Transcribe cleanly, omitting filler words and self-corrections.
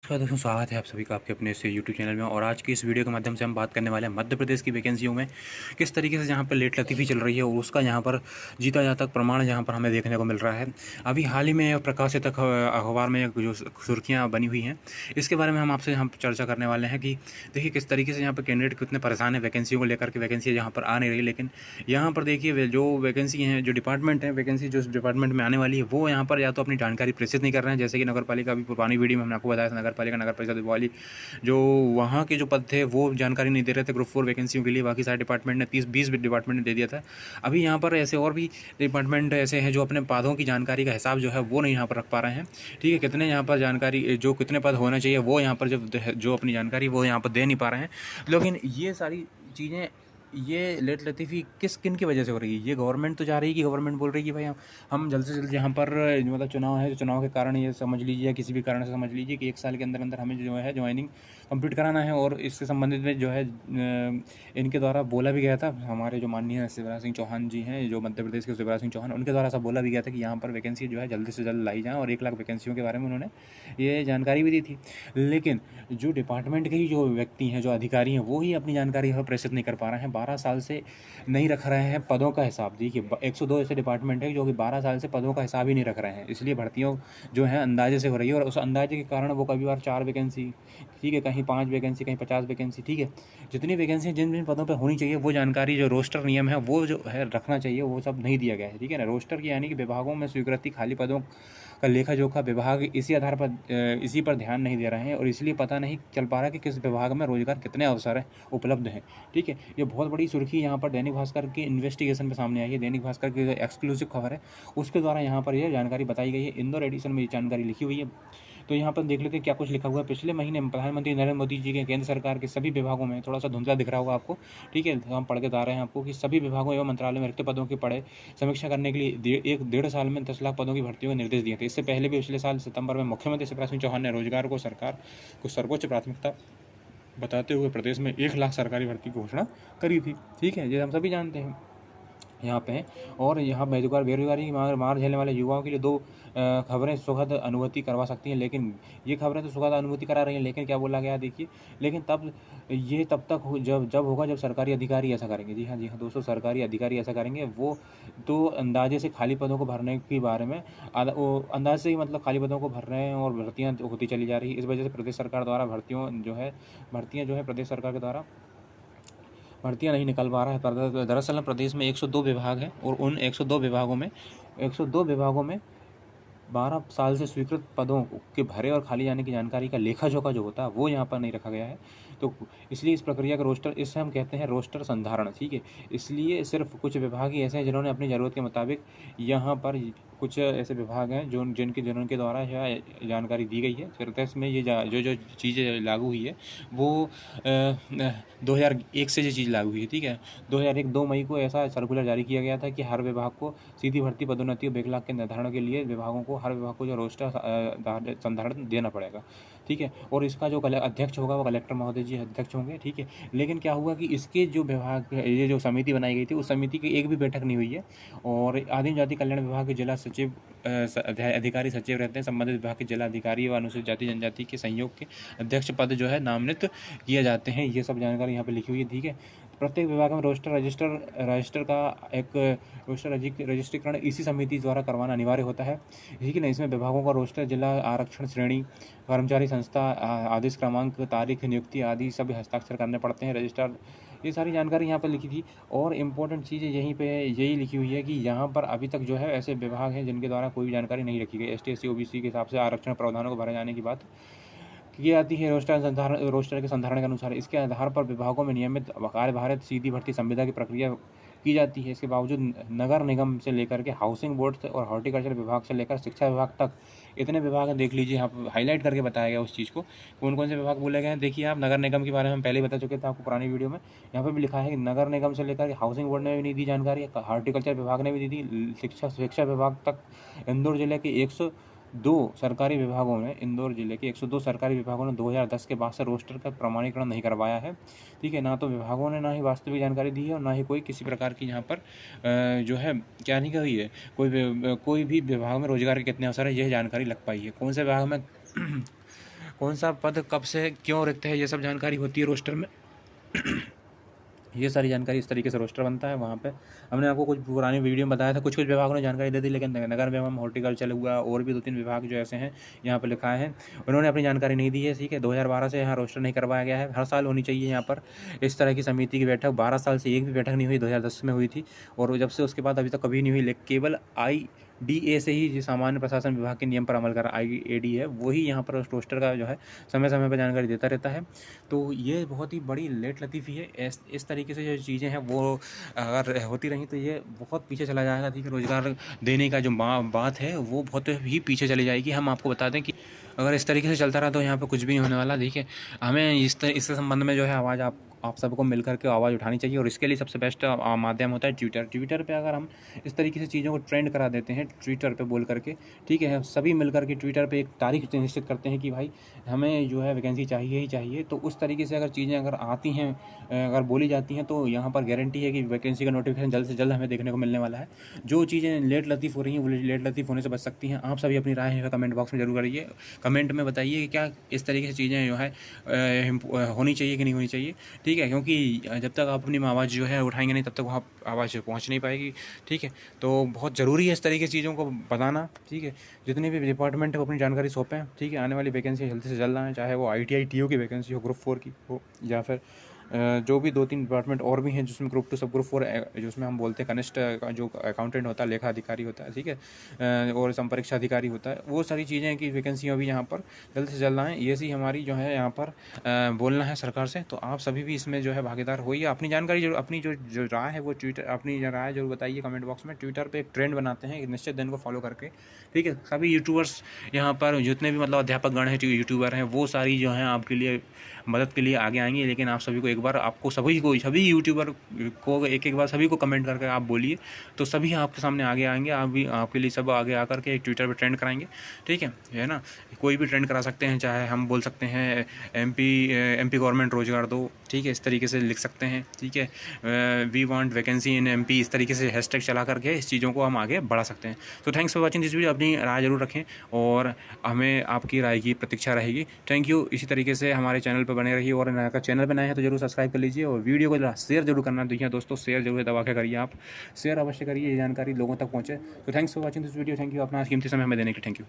तो दोस्तों स्वागत है आप सभी का आपके अपने इस यूट्यूब चैनल में। और आज की इस वीडियो के माध्यम से हम बात करने वाले हैं मध्य प्रदेश की वैकेंसियों में किस तरीके से जहाँ पर लेट लतीफ़ी चल रही है और उसका यहाँ पर जीता जाता प्रमाण यहाँ पर हमें देखने को मिल रहा है। अभी हाल ही में प्रकाशित अखबार में जो सुर्खियाँ बनी हुई हैं, इसके बारे में हम आपसे यहाँ पर चर्चा करने वाले हैं कि देखिए किस तरीके से यहाँ पर कैंडिडेट कितने परेशान है वैकेंसियों को लेकर के। वैकेंसी यहाँ पर आ नहीं रही, लेकिन यहाँ पर देखिए जो वैकेंसी हैं, जो डिपार्टमेंट है, वैकेंसी जो डिपार्टमेंट में आने वाली है, वो यहाँ पर या तो अपनी जानकारी प्रेषित नहीं कर रहे हैं। जैसे कि नगर पालिका, अभी पुरानी वीडियो में हमने आपको बताया था, नगर पालिका नगर परिषद वाली जो वहाँ के जो पद थे वो जानकारी नहीं दे रहे थे ग्रुप 4 वैकेंसियों के लिए। बाकी सारे डिपार्टमेंट ने 30-20 डिपार्टमेंट ने दे दिया था। अभी यहाँ पर ऐसे और भी डिपार्टमेंट ऐसे हैं जो अपने पदों की जानकारी का हिसाब जो है वो नहीं यहाँ पर रख पा रहे हैं। ठीक है, कितने यहाँ पर जानकारी, जो कितने पद होना चाहिए वो यहाँ पर जो अपनी जानकारी वो यहाँ पर दे नहीं पा रहे हैं। लेकिन ये सारी चीज़ें, ये लेट लतीफ़ी किन की वजह से हो रही है? ये गवर्नमेंट तो चाह रही है कि गवर्नमेंट बोल रही है कि भाई हम जल्द से जल्द यहाँ पर मतलब चुनाव है, तो चुनाव के कारण ये समझ लीजिए या किसी भी कारण से समझ लीजिए कि 1 साल के अंदर अंदर हमें जो है ज्वाइनिंग कंप्लीट कराना है। और इससे संबंधित में जो है इनके द्वारा बोला भी गया था, हमारे जो माननीय शिवराज सिंह चौहान जी हैं, जो मध्य प्रदेश के शिवराज सिंह चौहान, उनके द्वारा ऐसा बोला भी गया था कि यहाँ पर वैकेंसी जो है जल्द से जल्द लाई जाए। और 1 लाख वैकेंसियों के बारे में उन्होंने ये जानकारी भी दी थी। लेकिन जो डिपार्टमेंट के ही जो व्यक्ति हैं, जो अधिकारी हैं, वो ही अपनी जानकारी यहाँ प्रेषित नहीं कर पा रहे हैं। 12 साल से नहीं रख रहे हैं पदों का हिसाब। देखिए 102 ऐसे डिपार्टमेंट है जो कि 12 साल से पदों का हिसाब ही नहीं रख रहे हैं, इसलिए भर्तियों जो है अंदाजे से हो रही है। और उस अंदाजे के कारण वो कभी बार 4 वैकेंसी, ठीक है, कहीं 5 वैकेंसी, कहीं 50 वैकेंसी, ठीक है, जितनी वैकेंसी जिन जिन पदों पर होनी चाहिए वो जानकारी, जो रोस्टर नियम है वो जो है रखना चाहिए, वो सब नहीं दिया गया है। ठीक है ना, रोस्टर की यानी कि विभागों में स्वीकृति खाली पदों का लेखा जोखा विभाग इसी आधार पर इसी पर ध्यान नहीं दे रहे हैं, और इसलिए पता नहीं चल पा रहा कि किस विभाग में रोजगार कितने अवसर है उपलब्ध हैं। ठीक है, ये बहुत बड़ी सुर्खी यहाँ पर दैनिक भास्कर की इन्वेस्टिगेशन में सामने आई है। दैनिक भास्कर की जो एक्सक्लूसिव खबर है उसके द्वारा यहाँ पर यह जानकारी बताई गई है। इंदौर एडिशन में ये जानकारी लिखी हुई है। तो यहाँ पर देख लेते हैं क्या कुछ लिखा हुआ है। पिछले महीने प्रधानमंत्री नरेंद्र मोदी जी के केंद्र सरकार के सभी विभागों में, थोड़ा सा धुंधला दिख रहा होगा आपको, ठीक है, तो हम पढ़ के बता रहे हैं आपको कि सभी विभागों एवं मंत्रालय में रिक्त पदों के पढ़े समीक्षा करने के लिए 1-1.5 साल में 10 लाख पदों की भर्तियों के निर्देश दिए थे। इससे पहले भी पिछले साल सितंबर में मुख्यमंत्री शिवराज सिंह चौहान ने रोजगार को सरकार को सर्वोच्च प्राथमिकता बताते हुए प्रदेश में 1 लाख सरकारी भर्ती की घोषणा करी थी। ठीक है, ये हम सभी जानते हैं यहाँ पे हैं। और यहाँ बेरोजगारी की मार झेलने वाले युवाओं के लिए 2 खबरें सुखद अनुभूति करवा सकती हैं। लेकिन ये खबरें तो सुखद अनुभूति करा रही हैं, लेकिन क्या बोला गया देखिए, लेकिन तब तक जब होगा जब सरकारी अधिकारी ऐसा करेंगे। जी हाँ दोस्तों, सरकारी अधिकारी ऐसा करेंगे। वो तो अंदाजे से खाली पदों को भरने के बारे में वो अंदाजे से ही मतलब खाली पदों को भर रहे हैं और भर्तियाँ होती चली जा रही है। इस वजह से प्रदेश सरकार द्वारा भर्तियाँ जो है प्रदेश सरकार के द्वारा भर्तियाँ नहीं निकल पा रहा है। दरअसल प्रदेश में 102 विभाग हैं और उन 102 विभागों में 12 साल से स्वीकृत पदों के भरे और खाली जाने की जानकारी का लेखा जोखा जो होता है वो यहाँ पर नहीं रखा गया है। तो इसलिए इस प्रक्रिया का रोस्टर, इससे हम कहते हैं रोस्टर संधारण। ठीक है, इसलिए सिर्फ कुछ विभाग ही ऐसे हैं जिन्होंने अपनी ज़रूरत के मुताबिक यहाँ पर कुछ ऐसे विभाग हैं जिनके द्वारा यह जानकारी दी गई है। फिर इसमें ये जो चीज़ें लागू हुई है वो 2001 से ये चीज़ लागू हुई है। ठीक है, 2001 2 मई को ऐसा सर्कुलर जारी किया गया था कि हर विभाग को सीधी भर्ती पदोन्नति और बैकलॉग के निर्धारण के लिए हर विभाग को जो रोस्टर संधारण देना पड़ेगा। ठीक है, और इसका जो अध्यक्ष होगा वो कलेक्टर महोदय जी अध्यक्ष होंगे। ठीक है, लेकिन क्या हुआ कि इसके जो विभाग, ये जो समिति बनाई गई थी उस समिति की एक भी बैठक नहीं हुई है। और आदिम जाति कल्याण विभाग के जिला सचिव अधिकारी सचिव रहते हैं। संबंधित विभाग के जिला अधिकारी व अनुसूचित जाति जनजाति के संयोग के अध्यक्ष पद जो है नामित किए जाते हैं। ये सब जानकारी यहाँ पे लिखी हुई है। ठीक है, प्रत्येक विभाग में रजिस्टर का एक रजिस्ट्रीकरण इसी समिति द्वारा करवाना अनिवार्य होता है। ठीक है ना, इसमें विभागों का रोस्टर, जिला आरक्षण श्रेणी, कर्मचारी संस्था, आदेश क्रमांक, तारीख नियुक्ति आदि सभी हस्ताक्षर करने पड़ते हैं रजिस्ट्रार। ये सारी जानकारी यहाँ पर लिखी थी। और इम्पोर्टेंट चीज़ यहीं पे यही लिखी हुई है कि यहाँ पर अभी तक जो है ऐसे विभाग हैं जिनके द्वारा कोई भी जानकारी नहीं रखी गई। ST SC OBC के हिसाब से आरक्षण प्रावधानों को भरे जाने की बात की जाती है रोस्टर के संधारण के अनुसार। इसके आधार पर विभागों में नियमित कार्यभारित सीधी भर्ती संविदा की प्रक्रिया की जाती है। इसके बावजूद नगर निगम से लेकर के हाउसिंग बोर्ड और हॉर्टिकल्चर विभाग से लेकर शिक्षा विभाग तक इतने विभाग हैं। देख लीजिए, यहाँ पर हाईलाइट करके बताया गया उस चीज़ को, कौन कौन से विभाग बोले गए हैं। देखिए आप, नगर निगम के बारे में हम पहले ही बता चुके थे आपको पुरानी वीडियो में। यहाँ पर भी लिखा है कि नगर निगम से लेकर हाउसिंग बोर्ड ने भी नहीं दी जानकारी, हॉर्टिकल्चर विभाग ने भी दी थी, शिक्षा विभाग तक। इंदौर जिले के 102 सरकारी विभागों ने 2010 के बाद से रोस्टर का प्रमाणीकरण नहीं करवाया है। ठीक है, ना तो विभागों ने ना ही वास्तविक जानकारी दी है और ना ही कोई किसी प्रकार की यहाँ पर जो है क्या नहीं कही है, कोई भी विभाग में रोजगार के कितने अवसर है यह जानकारी लग पाई है। कौन से विभाग में कौन सा पद कब से क्यों रिक्त है, ये सब जानकारी होती है रोस्टर में। ये सारी जानकारी इस तरीके से रोस्टर बनता है। वहाँ पे हमने आपको कुछ पुरानी वीडियो में बताया था, कुछ विभागों ने जानकारी दे दी, लेकिन नगर एवं हॉर्टिकल्चर हुआ और भी 2-3 विभाग जो ऐसे हैं यहाँ पे लिखा है, उन्होंने अपनी जानकारी नहीं दी है। ठीक है, 2012 से यहाँ रोस्टर नहीं करवाया गया है। हर साल होनी चाहिए यहाँ पर इस तरह की समिति की बैठक। 12 साल से एक भी बैठक नहीं हुई, 2010 में हुई थी और जब से उसके बाद अभी तक कभी नहीं हुई। केवल IDA से ही जो सामान्य प्रशासन विभाग के नियम पर अमल कर IAD है, वही यहाँ पर रोस्टर का जो है समय समय पर जानकारी देता रहता है। तो ये बहुत ही बड़ी लेट लतीफ़ी है। इस तरीके से जो चीज़ें हैं वो अगर होती रहीं तो ये बहुत पीछे चला जाएगा। ठीक है, रोज़गार देने का जो बात है वो बहुत ही पीछे चली जाएगी। हम आपको बता दें कि अगर इस तरीके से चलता रहा तो यहाँ पे कुछ भी नहीं होने वाला। ठीक है, हमें इससे संबंध में जो है आवाज़ आप सबको मिलकर के आवाज़ उठानी चाहिए और इसके लिए सबसे बेस्ट माध्यम होता है ट्विटर पे। अगर हम इस तरीके से चीज़ों को ट्रेंड करा देते हैं ट्विटर पे बोल करके, ठीक है, सभी मिल करके ट्विटर पे एक तारीख निश्चित करते हैं कि भाई हमें जो है वैकेंसी चाहिए ही चाहिए, तो उस तरीके से अगर चीज़ें अगर आती हैं, अगर बोली जाती हैं, तो यहाँ पर गारंटी है कि वैकेंसी का नोटिफिकेशन जल्द से जल्द हमें देखने को मिलने वाला है। जो चीज़ें लेट लतीफ़ हो रही हैं वो लेट लतीफ़ होने से बच सकती हैं। आप सभी अपनी राय है कमेंट बॉक्स में जरूर करिए, कमेंट में बताइए कि क्या इस तरीके से चीज़ें जो है होनी चाहिए कि नहीं होनी चाहिए। ठीक है, क्योंकि जब तक आप अपनी आवाज़ जो है उठाएंगे नहीं तब तक वहाँ आवाज़ पहुँच नहीं पाएगी। ठीक है, तो बहुत ज़रूरी है इस तरीके की चीज़ों को बताना। ठीक है, जितने भी डिपार्टमेंट है वो अपनी जानकारी सौंपें। ठीक है, आने वाली वैकेंसी जल्द से जल्द आए, चाहे वो ITI TO की वैकेंसी हो, ग्रुप 4 की हो, या फिर जो भी 2-3 डिपार्टमेंट और भी हैं जिसमें ग्रुप 2 सब ग्रुप 4 जिसमें हम बोलते हैं कनिष्ठ जो अकाउंटेंट होता है, लेखा अधिकारी होता है। ठीक है, और संपरीक्षा अधिकारी होता है, वो सारी चीज़ें की वैकेंसियाँ भी यहाँ पर जल्द से जल्द आएँ। ये सी हमारी जो है यहाँ पर बोलना है सरकार से। तो आप सभी भी इसमें जो है भागीदार होइए। अपनी जानकारी जो अपनी जो राय है वो अपनी राय जरूर बताइए कमेंट बॉक्स में। ट्विटर पे एक ट्रेंड बनाते हैं एक निश्चित दिन को फॉलो करके। ठीक है, सभी यूट्यूबर्स यहाँ पर जितने भी मतलब अध्यापक गण हैं, यूट्यूबर हैं, वो सारी जो हैं आपके लिए मदद के लिए आगे आएंगे। लेकिन आप सभी को एक बार आपको सभी यूट्यूबर को एक बार सभी को कमेंट करके आप बोलिए, तो सभी आपके सामने आगे आएंगे। आप भी आपके लिए सब आगे आकर के ट्विटर पर ट्रेंड कराएंगे। ठीक है ना, कोई भी ट्रेंड करा सकते हैं, चाहे हम बोल सकते हैं MP गवर्नमेंट रोजगार दो। ठीक है, इस तरीके से लिख सकते हैं। ठीक है, we want vacancy in MP, इस तरीके से हैशटैग चला करके इस चीज़ों को हम आगे बढ़ा सकते हैं। तो thanks for watching this video. अपनी राय जरूर रखें और हमें आपकी राय की प्रतीक्षा रहेगी। Thank you. इसी तरीके से हमारे चैनल पर बने रहिए और अगर चैनल पर नए हैं तो जरूर सब्सक्राइब कर लीजिए और वीडियो को शेयर जरूर करना। देखिए दोस्तों, शेयर जरूर दबा के करिए, आप शेयर अवश्य करिए, ये जानकारी लोगों तक पहुँचे। तो thanks for watching this video. Thank you अपना कीमती समय हमें देने के। Thank you.